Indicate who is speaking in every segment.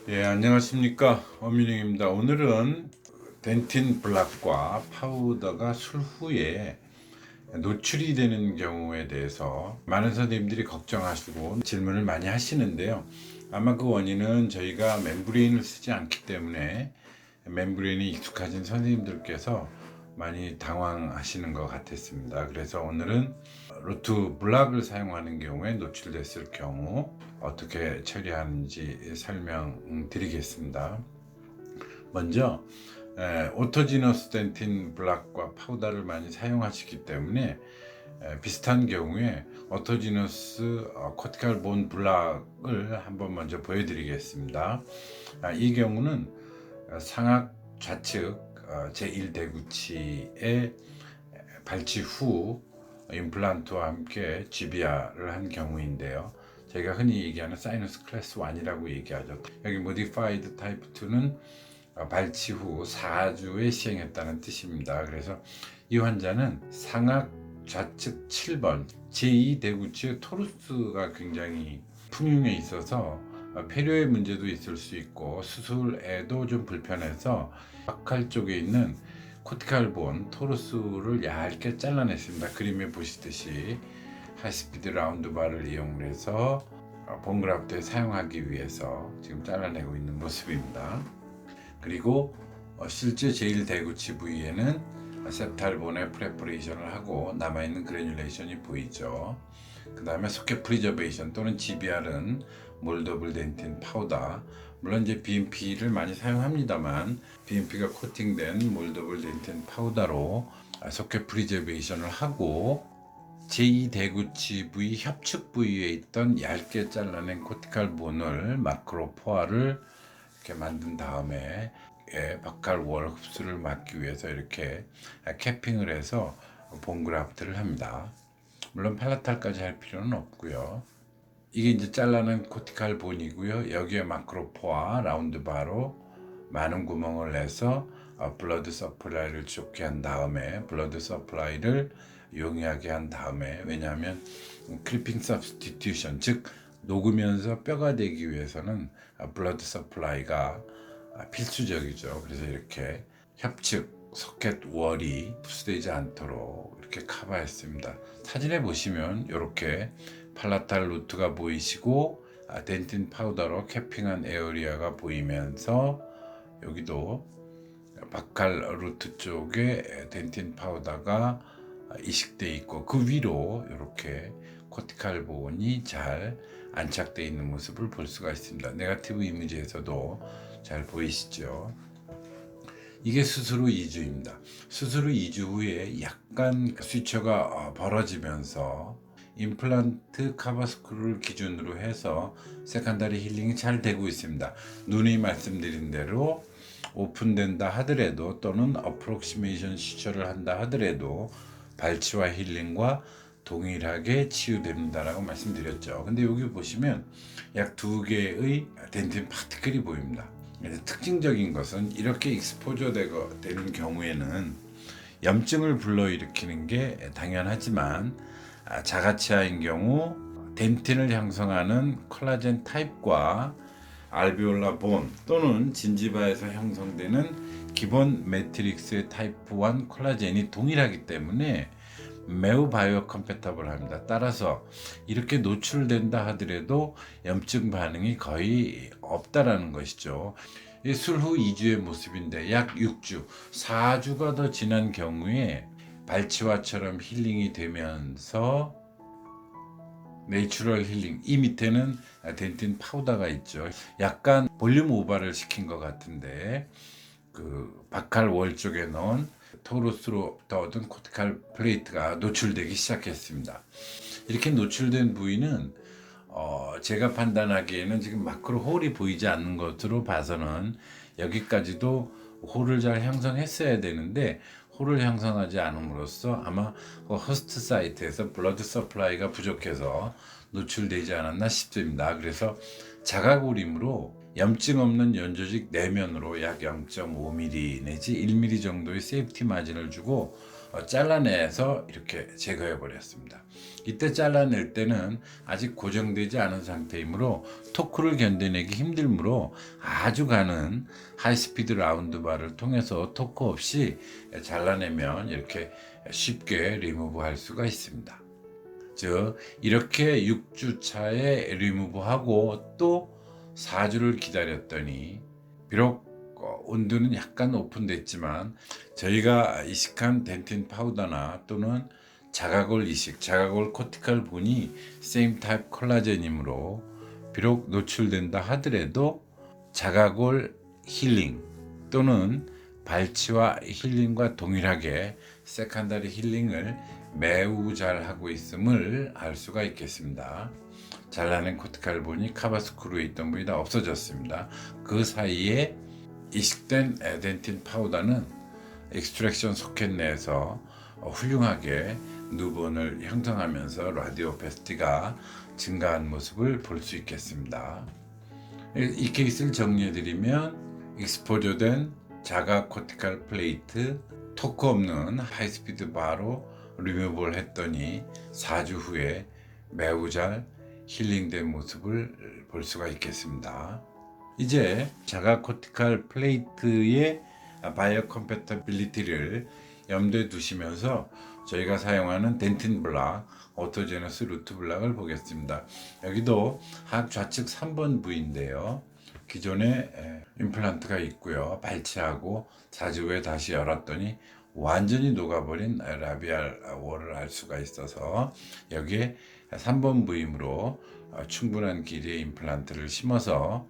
Speaker 1: 예, 안녕하십니까. 어민영입니다. 오늘은 덴틴 블락과 파우더가 술 후에 노출이 되는 경우에 대해서 많은 선생님들이 걱정하시고 질문을 많이 하시는데요. 아마 그 원인은 저희가 멤브레인을 쓰지 않기 때문에 멤브레인이 익숙하신 선생님들께서 많이 당황하시는 것 같았습니다. 그래서 오늘은 루트 블락을 사용하는 경우에 노출됐을 경우 어떻게 처리하는지 설명드리겠습니다. 먼저 오토지너스 덴틴 블락과 파우더를 많이 사용하시기 때문에 비슷한 경우에 오토지너스 코티칼 본 블락을 한번 먼저 보여드리겠습니다. 이 경우는 상악 좌측 제1대구치의 발치 후 임플란트와 함께 GBR을 한 경우인데요. 저희가 흔히 얘기하는 사이너스 클래스 1이라고 얘기하죠. 여기 모디파이드 타입 2는 발치 후 4주에 시행했다는 뜻입니다. 그래서 이 환자는 상악 좌측 7번 제2대구치의 토루스가 굉장히 풍흉에 있어서 폐류의 문제도 있을 수 있고 수술에도 좀 불편해서 박칼 쪽에 있는 코티칼 본 토루스를 얇게 잘라냈습니다. 그림에 보시듯이 하이스피드 라운드 바를 이용해서 본그라프트에 사용하기 위해서 지금 잘라내고 있는 모습입니다. 그리고 실제 제1대구치 부위에는 세프탈본의 프레퍼레이션을 하고 남아있는 그래듈레이션이 보이죠. 그 다음에 소켓 프리저베이션 또는 GBR은 몰더블 덴틴 파우더, 물론 이제 BMP를 많이 사용합니다만 BMP가 코팅된 몰더블 덴틴 파우더로 소켓 프리저베이션을 하고 제2대구치 부위 협축 부위에 있던 얇게 잘라낸 코티칼 본을 마크로 포화를 이렇게 만든 다음에 박칼월 흡수를 막기 위해서 이렇게 캐핑을 해서 본그라프트를 합니다. 물론 팔라탈까지 할 필요는 없고요. 이게 이제 잘라낸 코티칼 본이고요. 여기에 마크로포와 라운드 바로 많은 구멍을 내서 블러드 서플라이를 좋게 한 다음에 블러드 서플라이를 용이하게 한 다음에, 왜냐하면 크리핑 서브스티튜션 즉 녹으면서 뼈가 되기 위해서는 블러드 서플라이가 필수적이죠. 그래서 이렇게 협측 소켓 월이 흡수되지 않도록 이렇게 커버했습니다. 사진에 보시면 이렇게 팔라탈 루트가 보이시고 덴틴 파우더로 캐핑한 에어리아가 보이면서 여기도 박칼 루트 쪽에 덴틴 파우더가 이식되어 있고 그 위로 이렇게 코티칼 본이 잘 안착되어 있는 모습을 볼 수가 있습니다. 네거티브 이미지에서도 잘 보이시죠? 이게 수술 후 2주입니다. 수술 후 2주 후에 약간 수처가 벌어지면서 임플란트 카바스크루를 기준으로 해서 세컨다리 힐링이 잘 되고 있습니다. 누누이 말씀드린 대로 오픈된다 하더라도 또는 어프록시메이션 시처를 한다 하더라도 발치와 힐링과 동일하게 치유됩니다라고 말씀드렸죠. 근데 여기 보시면 약 2개의 덴틴 파티클이 보입니다. 특징적인 것은 이렇게 익스포저 되는 경우에는 염증을 불러일으키는 게 당연하지만 자가치아인 경우 덴틴을 형성하는 콜라겐 타입과 알비올라 본 또는 진지바에서 형성되는 기본 매트릭스의 타입 1 콜라겐이 동일하기 때문에 매우 바이오 컴패터블합니다. 따라서 이렇게 노출된다 하더라도 염증 반응이 거의 없다라는 것이죠. 술 후 2주의 모습인데 약 6주, 4주가 더 지난 경우에 발치와처럼 힐링이 되면서 내추럴 힐링, 이 밑에는 덴틴 파우더가 있죠. 약간 볼륨 오버를 시킨 것 같은데 그 박칼 월 쪽에 넣은 토루스로 얻은 코티칼 플레이트가 노출되기 시작했습니다. 이렇게 노출된 부위는 제가 판단하기에는 지금 마크로 홀이 보이지 않는 것으로 봐서는 여기까지도 홀을 잘 형성했어야 되는데 홀을 형성하지 않음으로써 아마 그 호스트 사이트에서 블러드 서플라이가 부족해서 노출되지 않았나 싶습니다. 그래서 자가고림으로 염증 없는 연조직 내면으로 약 0.5mm 내지 1mm 정도의 세이프티 마진을 주고 잘라내서 이렇게 제거해 버렸습니다. 이때 잘라낼 때는 아직 고정되지 않은 상태이므로 토크를 견뎌내기 힘들므로 아주 가는 하이스피드 라운드바를 통해서 토크 없이 잘라내면 이렇게 쉽게 리무브할 수가 있습니다. 즉 이렇게 6주차에 리무브하고 또 4주를 기다렸더니 비록 온도는 약간 오픈됐지만 저희가 이식한 덴틴 파우더나 또는 자가골 이식, 자가골 코티칼 본이 세임 타입 콜라겐이므로 비록 노출된다 하더라도 자가골 힐링 또는 발치와 힐링과 동일하게 세컨더리 힐링을 매우 잘 하고 있음을 알 수가 있겠습니다. 잘라낸 코티칼 본이 카바스크루에 있던 부위 다 없어졌습니다. 그 사이에 이식된 덴틴 파우더는 익스트랙션 소켓 내에서 훌륭하게 누번을 형성하면서 라디오패시티가 증가한 모습을 볼 수 있겠습니다. 이 케이스를 정리해드리면 익스포저된 자가 코티칼 플레이트, 토크 없는 하이스피드 바로 리무브를 했더니 4주 후에 매우 잘 힐링된 모습을 볼 수가 있겠습니다. 이제 자가 코티칼 플레이트의 바이오 컴패터빌리티를 염두에 두시면서 저희가 사용하는 덴틴 블락, 오토제너스 루트 블락을 보겠습니다. 여기도 하악 좌측 3번 부위인데요. 기존에 임플란트가 있고요. 발치하고 4주 후에 다시 열었더니 완전히 녹아버린 라비알 월을 알 수가 있어서 여기에 3번 부위로 충분한 길이의 임플란트를 심어서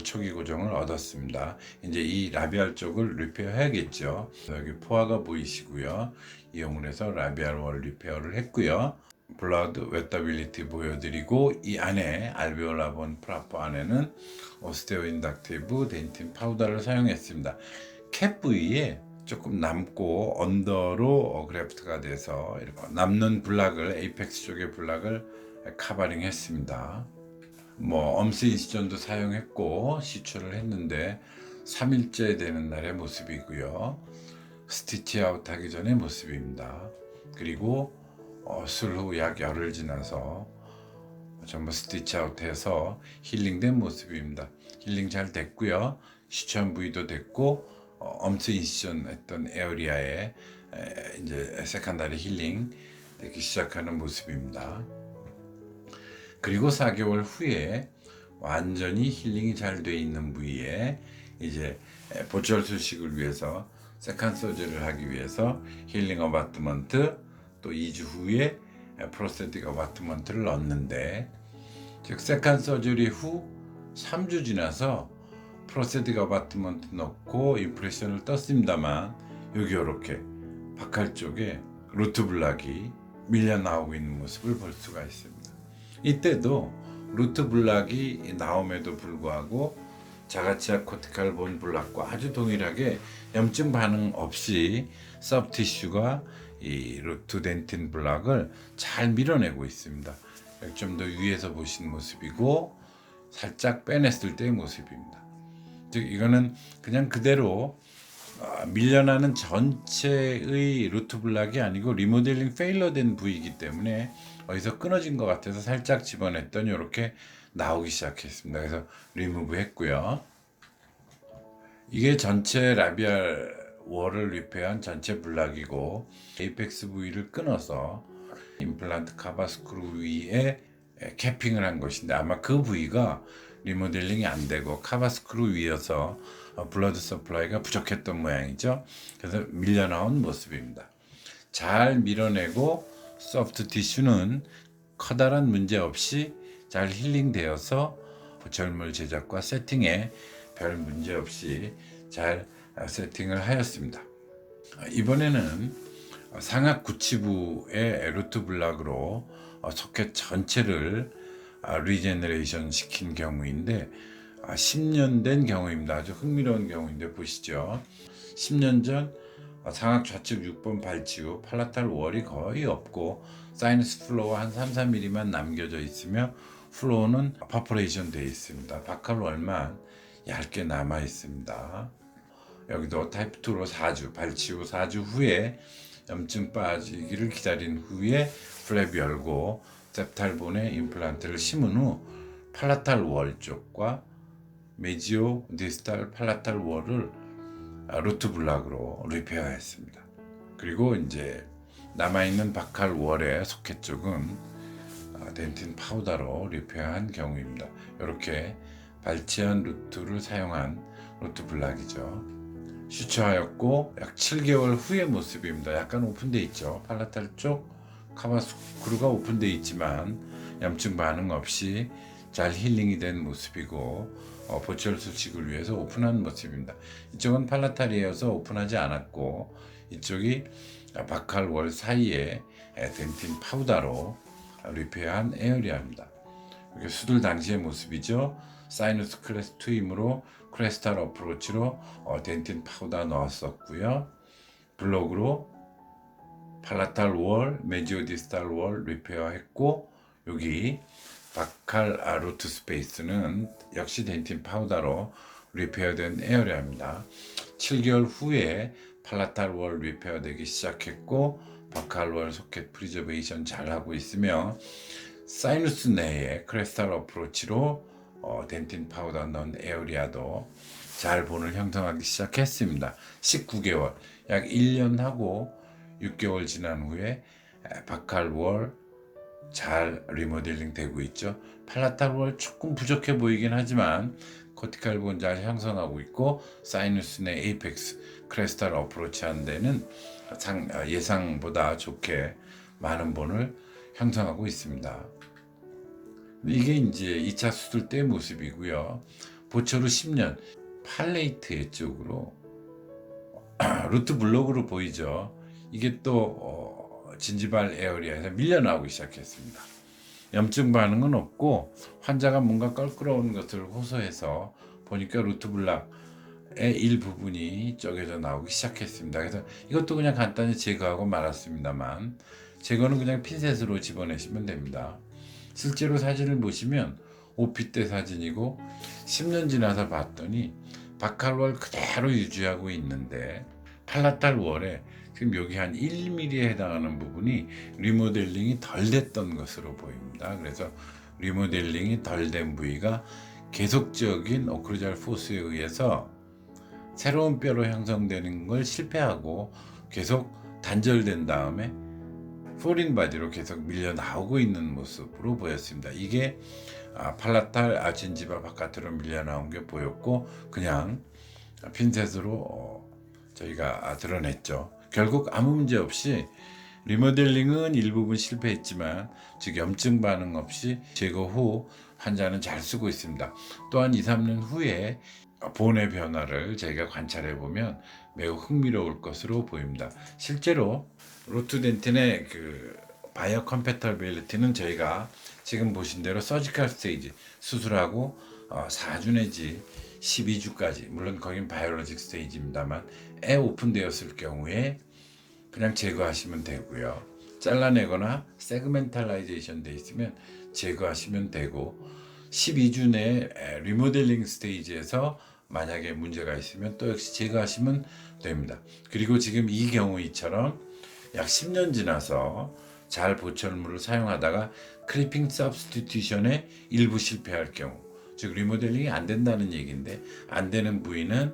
Speaker 1: 초기 고정을 얻었습니다. 이제 이 라비알 쪽을 리페어 해야겠죠. 여기 포화가 보이시고요. 이용을 해서 라비알 월 리페어를 했고요. 블러드 웨터빌리티 보여드리고 이 안에 알베올라 본 프라포 안에는 오스테오 인덕티브 덴틴 파우더를 사용했습니다. 캡 부위에 조금 남고 언더로 그래프트가 돼서 이렇게 남는 블락을 에이펙스 쪽의 블락을 카바링 했습니다. 엄스 인시전도 사용했고 시초를 했는데 3일째 되는 날의 모습이고요. 스티치 아웃 하기 전의 모습입니다. 그리고 술 후 약 열흘 지나서 전부 스티치 아웃해서 힐링된 모습입니다. 힐링 잘 됐고요. 시초한 부위도 됐고 엄스 인시전 했던 에어리아에 이제 세컨다리 힐링 되기 시작하는 모습입니다. 그리고 4개월 후에 완전히 힐링이 잘 돼 있는 부위에 이제 보철 수식을 위해서 세컨 서저리를 하기 위해서 힐링 어바트먼트 또 2주 후에 프로스테틱 어바트먼트를 넣는데 즉 세컨 서저리 후 3주 지나서 프로스테틱 어바트먼트 넣고 임프레션을 떴습니다만 여기 이렇게 바칼 쪽에 루트 블락이 밀려 나오고 있는 모습을 볼 수가 있습니다. 이때도 루트 블락이 나옴에도 불구하고 자가치아 코티칼 본 블락과 아주 동일하게 염증 반응 없이 서브티슈가 이 루트 덴틴 블락을 잘 밀어내고 있습니다. 좀 더 위에서 보신 모습이고 살짝 빼냈을 때의 모습입니다. 즉 이거는 그냥 그대로 밀려나는 전체의 루트 블락이 아니고 리모델링 페일러 된 부위이기 때문에 어디서 끊어진 것 같아서 살짝 집어냈더니 이렇게 나오기 시작했습니다. 그래서 리무브 했고요. 이게 전체 라비알 월을 리페어한 전체 블락이고 에이펙스 부위를 끊어서 임플란트 카바스크루 위에 캐핑을 한 것인데 아마 그 부위가 리모델링이 안 되고 카바스크루 위여서 블러드 서플라이가 부족했던 모양이죠. 그래서 밀려나온 모습입니다. 잘 밀어내고 소프트 티슈는 커다란 문제 없이 잘 힐링되어서 보철물 제작과 세팅에 별 문제 없이 잘 세팅을 하였습니다. 이번에는 상악 구치부의 루트 블락으로 소켓 전체를 리제너레이션 시킨 경우인데 10년 된 경우입니다. 아주 흥미로운 경우인데 보시죠. 10년 전 상악 좌측 6번 발치 후 팔라탈 월이 거의 없고 사이너스 플로어 한 3-4mm만 남겨져 있으며 플로어는 퍼포레이션 되어 있습니다. 바칼 월만 얇게 남아 있습니다. 여기도 타입 2로 4주 발치 후 4주 후에 염증 빠지기를 기다린 후에 플랩 열고 셉탈본에 임플란트를 심은 후 팔라탈 월 쪽과 메지오 디스탈 팔라탈 월을 루트 블락으로 리페어했습니다. 그리고 이제 남아있는 바칼 월의 소켓 쪽은 덴틴 파우더로 리페어한 경우입니다. 이렇게 발치한 루트를 사용한 루트 블락이죠. 슈처하였고 약 7개월 후의 모습입니다. 약간 오픈되어 있죠. 팔라탈 쪽 카바스크루가 오픈되어 있지만 염증 반응 없이 잘 힐링이 된 모습이고 보철 수식을 위해서 오픈한 모습입니다. 이쪽은 팔라탈이어서 오픈하지 않았고 이쪽이 바칼 월 사이에 덴틴 파우더로 리페어한 에어리아입니다. 이렇게 수술 당시의 모습이죠. 사이누스 클래스 2이므로 크레스탈 어프로치로 덴틴 파우더 넣었었고요. 블록으로 팔라탈 월, 메지오 디스탈 월 리페어했고 여기 바칼 루트 스페이스는 역시 덴틴 파우더로 리페어된 에어리아입니다. 7개월 후에 팔라탈 월 리페어되기 시작했고 바칼 월 소켓 프리저베이션 잘 하고 있으며 사이누스 내에 크레스탈 어프로치로 덴틴 파우더 넣은 에어리아도 잘 본을 형성하기 시작했습니다. 19개월, 약 1년하고 6개월 지난 후에 바칼 월 잘 리모델링 되고 있죠. 팔라탈 월 조금 부족해 보이긴 하지만 코티칼 본 잘 형성하고 있고 사이누스 내 에이펙스 크레스탈 어프로치 한 데는 예상보다 좋게 많은 본을 형성하고 있습니다. 이게 이제 2차 수술 때 모습이고요. 보철 후 10년 팔레이트 쪽으로 루트 블록으로 보이죠. 이게 또 진지발 에어리아에서 밀려나오기 시작했습니다. 염증 반응은 없고 환자가 뭔가 껄끄러운 것을 호소해서 보니까 루트 블락의 일부분이 쪼개져 나오기 시작했습니다. 그래서 이것도 그냥 간단히 제거하고 말았습니다만 제거는 그냥 핀셋으로 집어내시면 됩니다. 실제로 사진을 보시면 OP 때 사진이고 10년 지나서 봤더니 바칼 월 그대로 유지하고 있는데 팔라탈 월에 지금 여기 한 1mm에 해당하는 부분이 리모델링이 덜 됐던 것으로 보입니다. 그래서 리모델링이 덜 된 부위가 계속적인 오클루잘 포스에 의해서 새로운 뼈로 형성되는 걸 실패하고 계속 단절된 다음에 포린 바디로 계속 밀려 나오고 있는 모습으로 보였습니다. 이게 팔라탈 진지바 바깥으로 밀려 나온 게 보였고 그냥 핀셋으로 저희가 드러냈죠. 결국 아무 문제 없이 리모델링은 일부분 실패했지만 즉 염증 반응 없이 제거 후 환자는 잘 쓰고 있습니다. 또한 2, 3년 후에 본의 변화를 저희가 관찰해 보면 매우 흥미로울 것으로 보입니다. 실제로 루트덴틴의 그 바이오 컴패터빌리티는 저희가 지금 보신 대로 서지컬 스테이지 수술하고 4주 내지 12주까지 물론 거긴 바이올로직 스테이지입니다만 에 오픈되었을 경우에 그냥 제거하시면 되고요. 잘라내거나 세그멘탈라이제이션 돼 있으면 제거하시면 되고 12주 내에 리모델링 스테이지에서 만약에 문제가 있으면 또 역시 제거하시면 됩니다. 그리고 지금 이 경우처럼 약 10년 지나서 잘 보철물을 사용하다가 크리핑 서브스티튜션에 일부 실패할 경우 즉 리모델링이 안 된다는 얘기인데 안 되는 부위는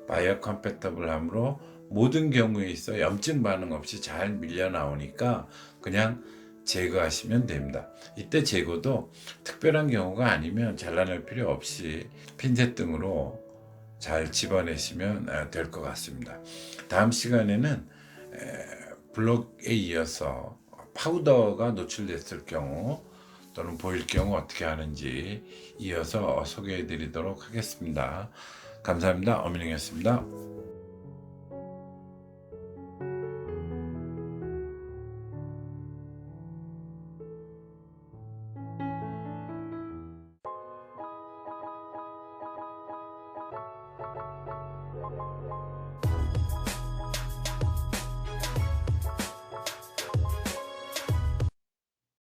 Speaker 1: 바이오 컴패터블함으로 모든 경우에 있어 염증 반응 없이 잘 밀려 나오니까 그냥 제거하시면 됩니다. 이때 제거도 특별한 경우가 아니면 잘라낼 필요 없이 핀셋 등으로 잘 집어내시면 될 것 같습니다. 다음 시간에는 블록에 이어서 파우더가 노출됐을 경우 또는 보일 경우 어떻게 하는지 이어서 소개해 드리도록 하겠습니다. 감사합니다. 엄민영이었습니다.